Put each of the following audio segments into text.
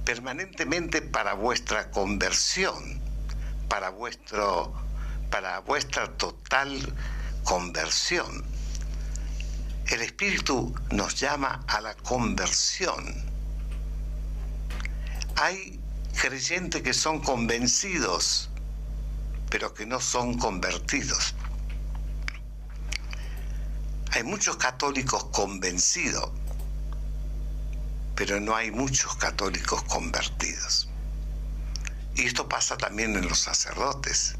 permanentemente para vuestra conversión, para vuestra total conversión. El Espíritu nos llama a la conversión. Hay creyentes que son convencidos, pero que no son convertidos. Hay muchos católicos convencidos, pero no hay muchos católicos convertidos. Y esto pasa también en los sacerdotes.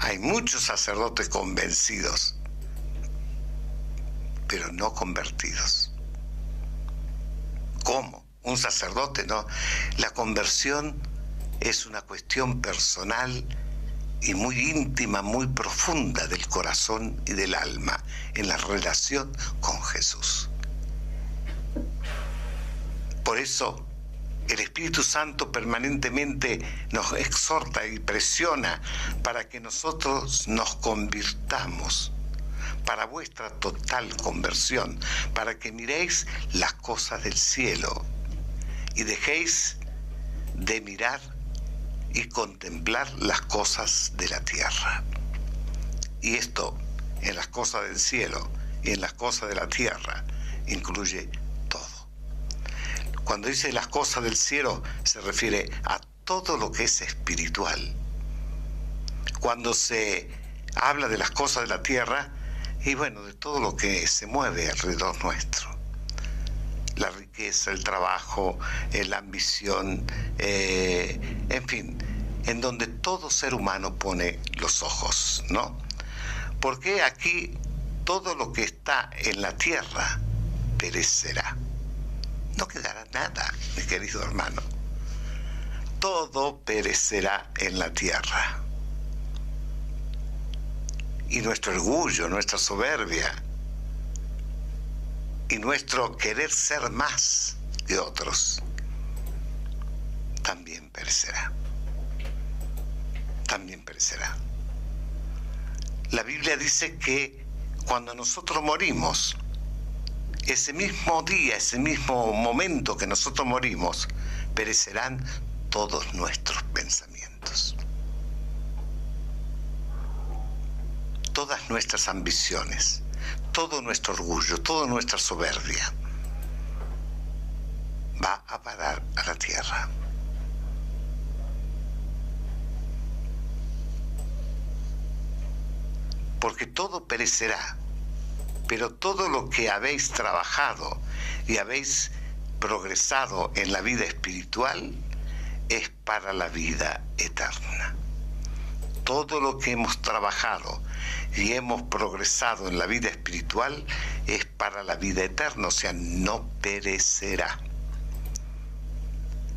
Hay muchos sacerdotes convencidos, pero no convertidos. ¿Cómo? Un sacerdote, ¿no? La conversión es una cuestión personal y muy íntima, muy profunda del corazón y del alma en la relación con Jesús. Por eso el Espíritu Santo permanentemente nos exhorta y presiona para que nosotros nos convirtamos, para vuestra total conversión, para que miréis las cosas del cielo y dejéis de mirar y contemplar las cosas de la tierra. Y esto, en las cosas del cielo y en las cosas de la tierra, incluye todo. Cuando dice las cosas del cielo, se refiere a todo lo que es espiritual. Cuando se habla de las cosas de la tierra, y bueno, de todo lo que se mueve alrededor nuestro. La riqueza, el trabajo, la ambición, en fin, en donde todo ser humano pone los ojos, ¿no? Porque aquí todo lo que está en la tierra perecerá. No quedará nada, mi querido hermano. Todo perecerá en la tierra. Y nuestro orgullo, nuestra soberbia y nuestro querer ser más que otros también perecerá. También perecerá. La Biblia dice que cuando nosotros morimos, ese mismo día, ese mismo momento que nosotros morimos, perecerán todos nuestros pensamientos, todas nuestras ambiciones, todo nuestro orgullo, toda nuestra soberbia va a parar a la tierra. Porque todo perecerá, pero todo lo que habéis trabajado y habéis progresado en la vida espiritual es para la vida eterna. Todo lo que hemos trabajado y hemos progresado en la vida espiritual es para la vida eterna, o sea, no perecerá.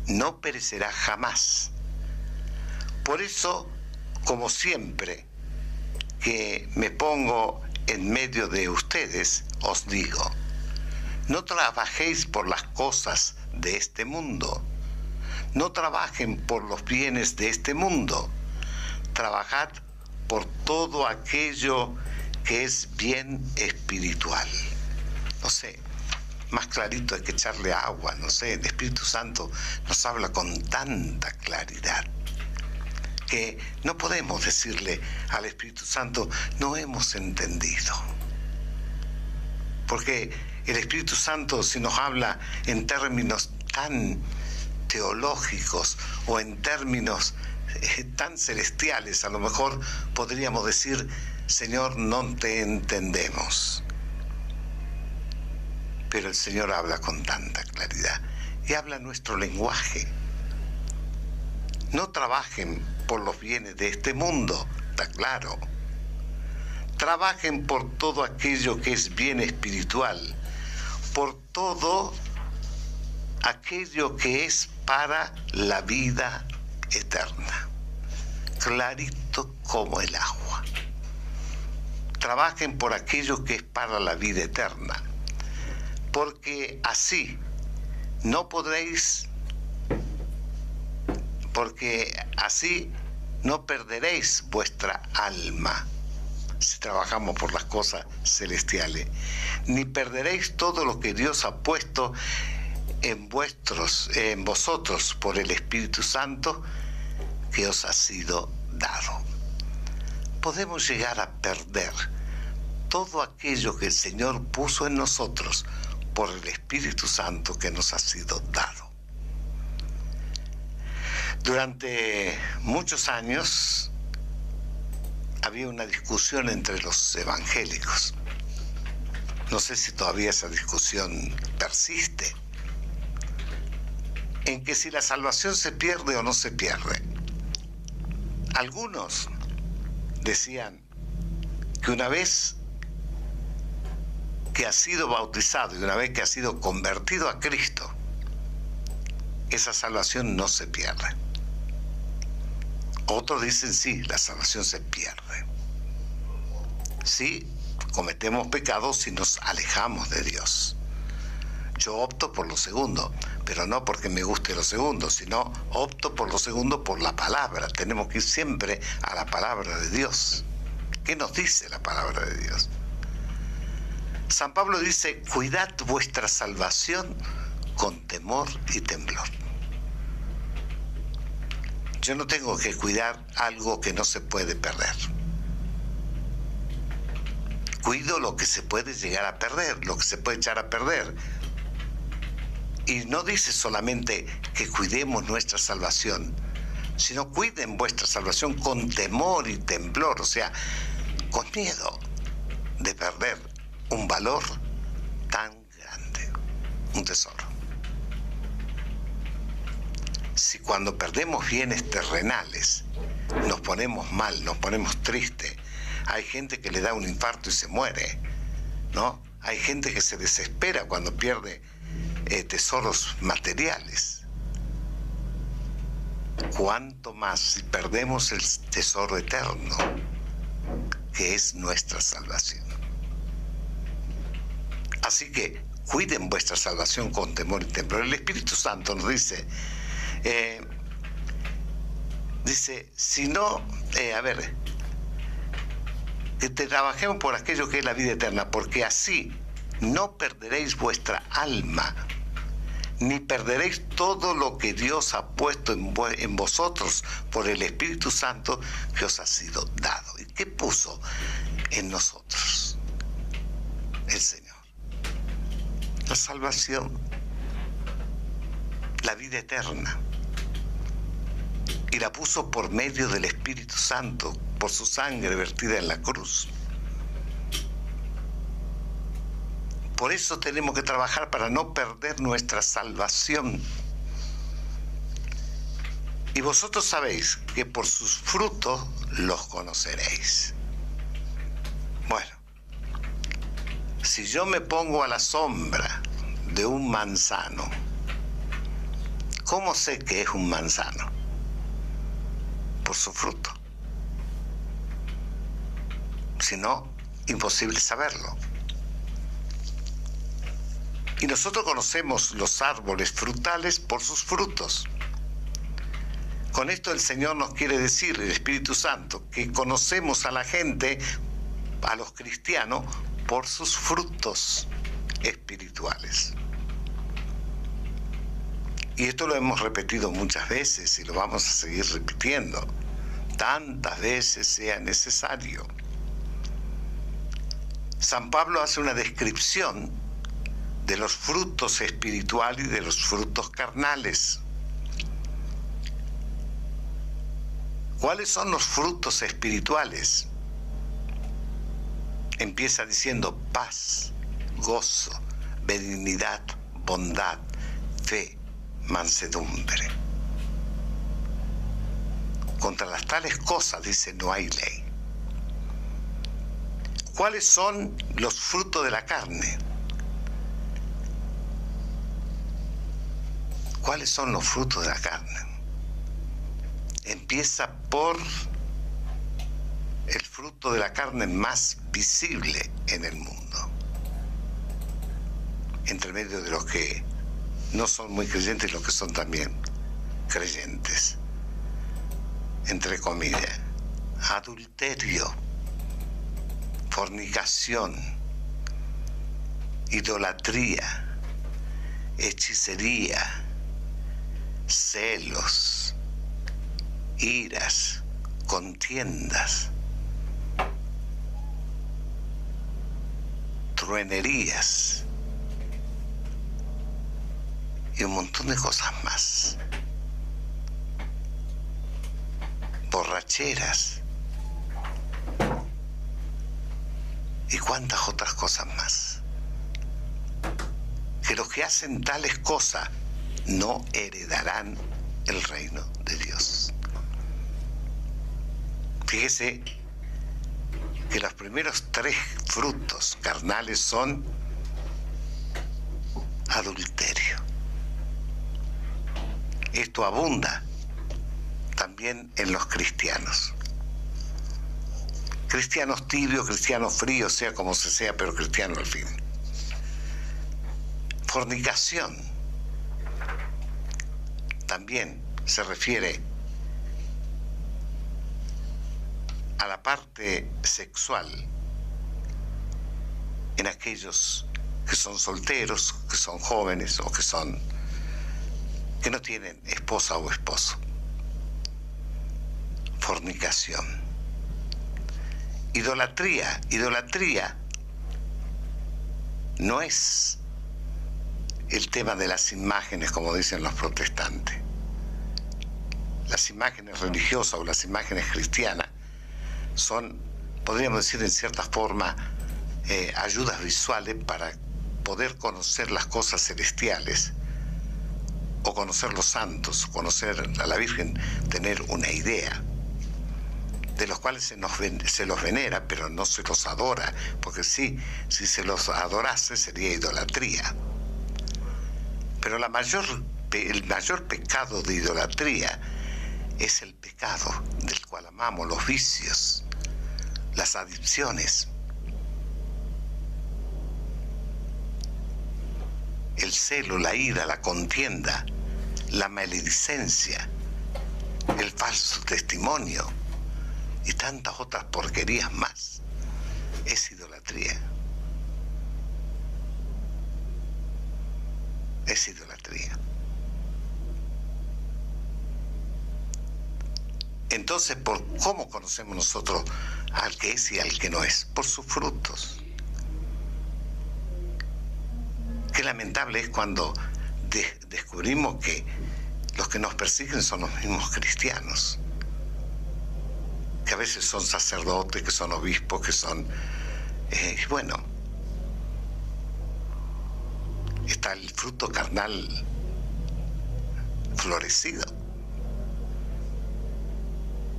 No perecerá jamás. Por eso, como siempre que me pongo en medio de ustedes, os digo, no trabajéis por las cosas de este mundo, no trabajen por los bienes de este mundo, trabajad por todo aquello que es bien espiritual. No sé, más clarito hay que echarle agua, no sé, el Espíritu Santo nos habla con tanta claridad que no podemos decirle al Espíritu Santo, no hemos entendido. Porque el Espíritu Santo, si nos habla en términos tan teológicos o en términos tan celestiales, a lo mejor podríamos decir, Señor, no te entendemos. Pero el Señor habla con tanta claridad y habla nuestro lenguaje. No trabajen por los bienes de este mundo, está claro. Trabajen por todo aquello que es bien espiritual, por todo aquello que es para la vida eterna. Clarito como el agua. Trabajen por aquello que es para la vida eterna, porque así no podréis, porque así no perderéis vuestra alma si trabajamos por las cosas celestiales, ni perderéis todo lo que Dios ha puesto en vosotros por el Espíritu Santo que os ha sido dado. Podemos llegar a perder todo aquello que el Señor puso en nosotros por el Espíritu Santo que nos ha sido dado. Durante muchos años había una discusión entre los evangélicos. No sé si todavía esa discusión persiste, en que si la salvación se pierde o no se pierde. Algunos decían que una vez que ha sido bautizado y una vez que ha sido convertido a Cristo, esa salvación no se pierde. Otros dicen sí, la salvación se pierde. Sí, cometemos pecados si nos alejamos de Dios. Yo opto por lo segundo, pero no porque me guste lo segundo, sino opto por lo segundo por la palabra. Tenemos que ir siempre a la palabra de Dios. ¿Qué nos dice la palabra de Dios? San Pablo dice, cuidad vuestra salvación con temor y temblor. Yo no tengo que cuidar algo que no se puede perder. Cuido lo que se puede llegar a perder, lo que se puede echar a perder. Y no dice solamente que cuidemos nuestra salvación, sino cuiden vuestra salvación con temor y temblor, o sea, con miedo de perder un valor tan grande, un tesoro. Si cuando perdemos bienes terrenales nos ponemos mal, nos ponemos tristes, hay gente que le da un infarto y se muere, ¿no? Hay gente que se desespera cuando pierde tesoros materiales. Cuánto más si perdemos el tesoro eterno, que es nuestra salvación. Así que cuiden vuestra salvación con temor y temblor. El Espíritu Santo nos dice, si no, que trabajemos por aquello que es la vida eterna, porque así no perderéis vuestra alma, ni perderéis todo lo que Dios ha puesto en vosotros por el Espíritu Santo que os ha sido dado. ¿Y qué puso en nosotros el Señor? La salvación, la vida eterna. Y la puso por medio del Espíritu Santo, por su sangre vertida en la cruz. Por eso tenemos que trabajar para no perder nuestra salvación. Y vosotros sabéis que por sus frutos los conoceréis. Bueno, si yo me pongo a la sombra de un manzano, ¿cómo sé que es un manzano? Por su fruto. Si no, imposible saberlo. Y nosotros conocemos los árboles frutales por sus frutos. Con esto el Señor nos quiere decir, el Espíritu Santo, que conocemos a la gente, a los cristianos, por sus frutos espirituales. Y esto lo hemos repetido muchas veces y lo vamos a seguir repitiendo, tantas veces sea necesario. San Pablo hace una descripción de los frutos espirituales y de los frutos carnales. ¿Cuáles son los frutos espirituales? Empieza diciendo paz, gozo, benignidad, bondad, fe, mansedumbre. Contra las tales cosas, dice, no hay ley. ¿Cuáles son los frutos de la carne? ¿Cuáles son los frutos de la carne? Empieza por el fruto de la carne más visible en el mundo, entre medio de los que no son muy creyentes y los que son también creyentes, entre comillas: adulterio, fornicación, idolatría, hechicería, celos, iras, contiendas, truenerías y un montón de cosas más. Borracheras y cuántas otras cosas más. Que los que hacen tales cosas no heredarán el reino de Dios. Fíjese que los primeros 3 frutos carnales son adulterio. Esto abunda también en los cristianos. Cristianos tibios, cristianos fríos, sea como se sea, pero cristiano al fin. Fornicación también se refiere a la parte sexual en aquellos que son solteros, que son jóvenes o que no tienen esposa o esposo. Fornicación. Idolatría. Idolatría no es el tema de las imágenes, como dicen los protestantes. Las imágenes religiosas o las imágenes cristianas son, podríamos decir en cierta forma, ayudas visuales para poder conocer las cosas celestiales o conocer los santos, conocer a la Virgen, tener una idea, de los cuales se los venera, pero no se los adora, porque si se los adorase sería idolatría. Pero el mayor pecado de idolatría es el pecado del cual amamos, los vicios, las adicciones, el celo, la ira, la contienda, la maledicencia, el falso testimonio y tantas otras porquerías más. Es idolatría. Es idolatría. Entonces, ¿cómo conocemos nosotros al que es y al que no es? Por sus frutos. Qué lamentable es cuando descubrimos que los que nos persiguen son los mismos cristianos, que a veces son sacerdotes, que son obispos, que son... bueno, está el fruto carnal florecido.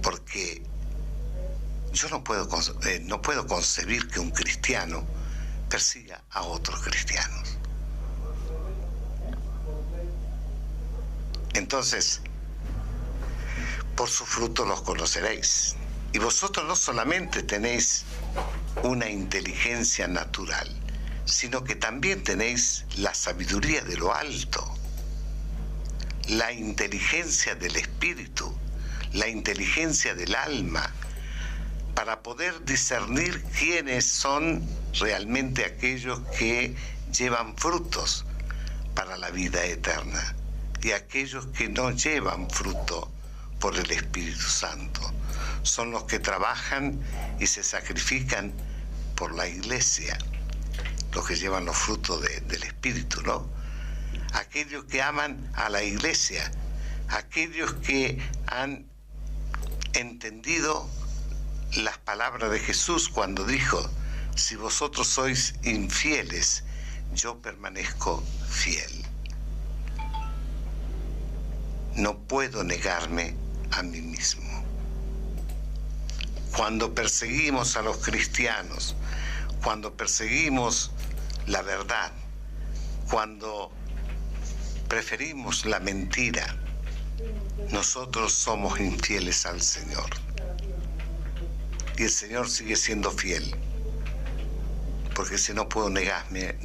Porque yo no puedo concebir que un cristiano persiga a otros cristianos. Entonces, por su fruto los conoceréis. Y vosotros no solamente tenéis una inteligencia natural, sino que también tenéis la sabiduría de lo alto, la inteligencia del espíritu, la inteligencia del alma, para poder discernir quiénes son realmente aquellos que llevan frutos para la vida eterna y aquellos que no llevan fruto por el Espíritu Santo. Son los que trabajan y se sacrifican por la iglesia, los que llevan los frutos del Espíritu, ¿no? Aquellos que aman a la iglesia, aquellos que han entendido las palabras de Jesús cuando dijo: si vosotros sois infieles, yo permanezco fiel. No puedo negarme a mí mismo. Cuando perseguimos a los cristianos, cuando perseguimos la verdad, cuando preferimos la mentira, nosotros somos infieles al Señor. Y el Señor sigue siendo fiel. Porque si no puedo negarme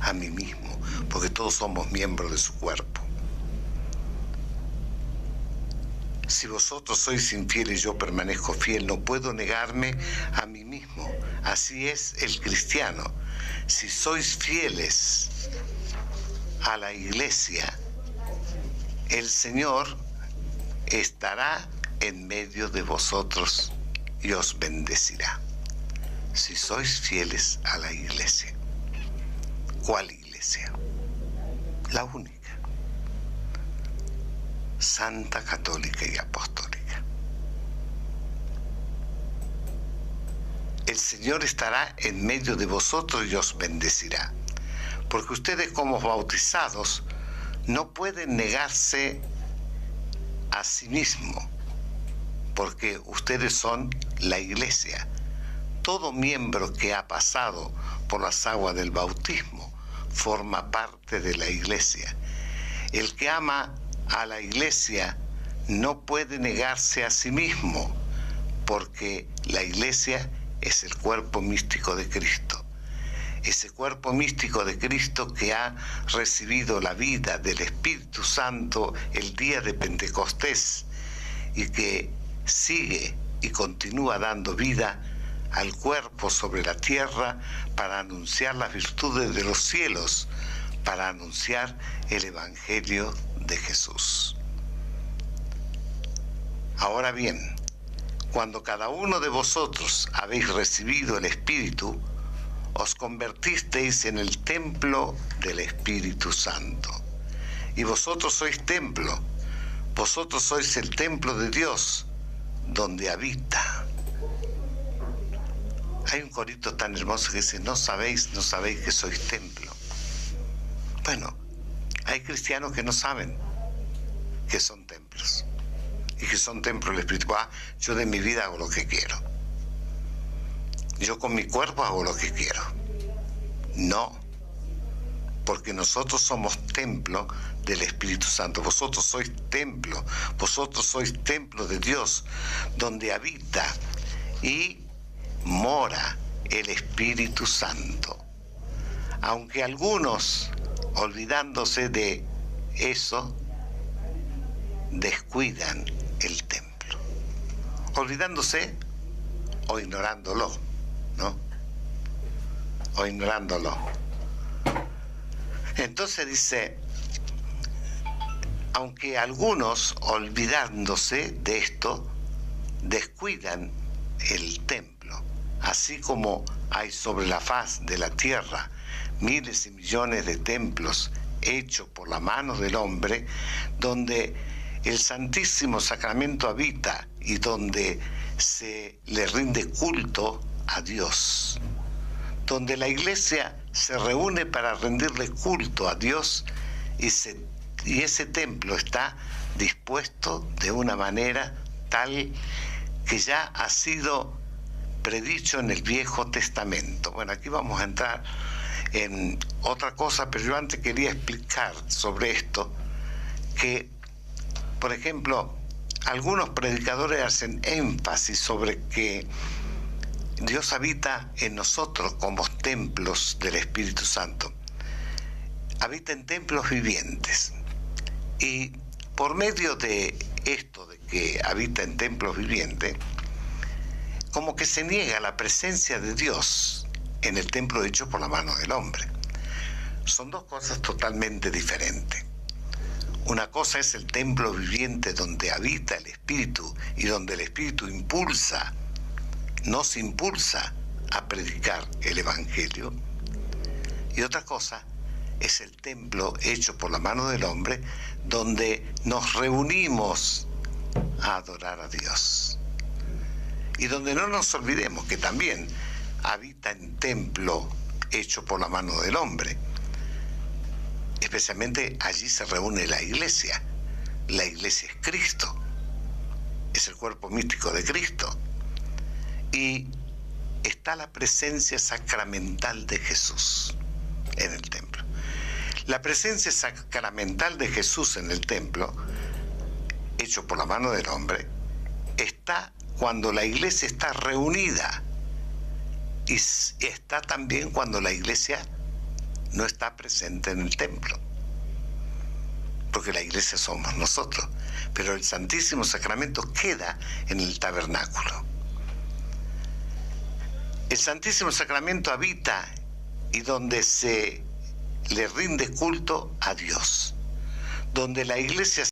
a mí mismo, porque todos somos miembros de su cuerpo. Si vosotros sois infieles, yo permanezco fiel, no puedo negarme a mí mismo. Así es el cristiano. Si sois fieles a la iglesia, el Señor estará en medio de vosotros y os bendecirá. Si sois fieles a la iglesia. ¿Cuál iglesia? La única. Santa, católica y apostólica. El Señor estará en medio de vosotros y os bendecirá. Porque ustedes como bautizados no pueden negarse a sí mismos, porque ustedes son la iglesia. Todo miembro que ha pasado por las aguas del bautismo forma parte de la iglesia. El que ama a la iglesia no puede negarse a sí mismo, porque la iglesia es el cuerpo místico de Cristo. Ese cuerpo místico de Cristo que ha recibido la vida del Espíritu Santo el día de Pentecostés y que sigue y continúa dando vida al cuerpo sobre la tierra para anunciar las virtudes de los cielos, para anunciar el Evangelio de Jesús. Ahora bien, cuando cada uno de vosotros habéis recibido el Espíritu, os convertisteis en el templo del Espíritu Santo. Y vosotros sois templo, vosotros sois el templo de Dios, donde habita. Hay un corito tan hermoso que dice, no sabéis que sois templo. Bueno, hay cristianos que no saben que son templos y que son templos del Espíritu. Yo de mi vida hago lo que quiero. Yo con mi cuerpo hago lo que quiero. No, porque nosotros somos templo del Espíritu Santo. Vosotros sois templo de Dios, donde habita y mora el Espíritu Santo. Aunque algunos, olvidándose de eso, descuidan el templo. Olvidándose o ignorándolo, ¿no? O ignorándolo. Entonces dice, aunque algunos, olvidándose de esto, descuidan el templo, así como hay sobre la faz de la tierra miles y millones de templos hechos por la mano del hombre, donde el Santísimo Sacramento habita y donde se le rinde culto a Dios, donde la iglesia se reúne para rendirle culto a Dios y ese templo está dispuesto de una manera tal que ya ha sido predicho en el Viejo Testamento. Bueno, aquí vamos a entrar en otra cosa, pero yo antes quería explicar sobre esto, que, por ejemplo, algunos predicadores hacen énfasis sobre que Dios habita en nosotros como templos del Espíritu Santo. Habita en templos vivientes. Y por medio de esto, de que habita en templos vivientes, como que se niega la presencia de Dios en el templo hecho por la mano del hombre. Son dos cosas totalmente diferentes. Una cosa es el templo viviente donde habita el Espíritu y donde el Espíritu nos impulsa a predicar el Evangelio. Y otra cosa es el templo hecho por la mano del hombre donde nos reunimos a adorar a Dios. Y donde no nos olvidemos que también habita en templo hecho por la mano del hombre. Especialmente allí se reúne la iglesia. La iglesia es Cristo. Es el cuerpo místico de Cristo. Y está la presencia sacramental de Jesús en el templo. La presencia sacramental de Jesús en el templo, hecho por la mano del hombre, está cuando la iglesia está reunida y está también cuando la iglesia no está presente en el templo, porque la iglesia somos nosotros, pero el Santísimo Sacramento queda en el tabernáculo. El Santísimo Sacramento habita y donde se le rinde culto a Dios. Donde la iglesia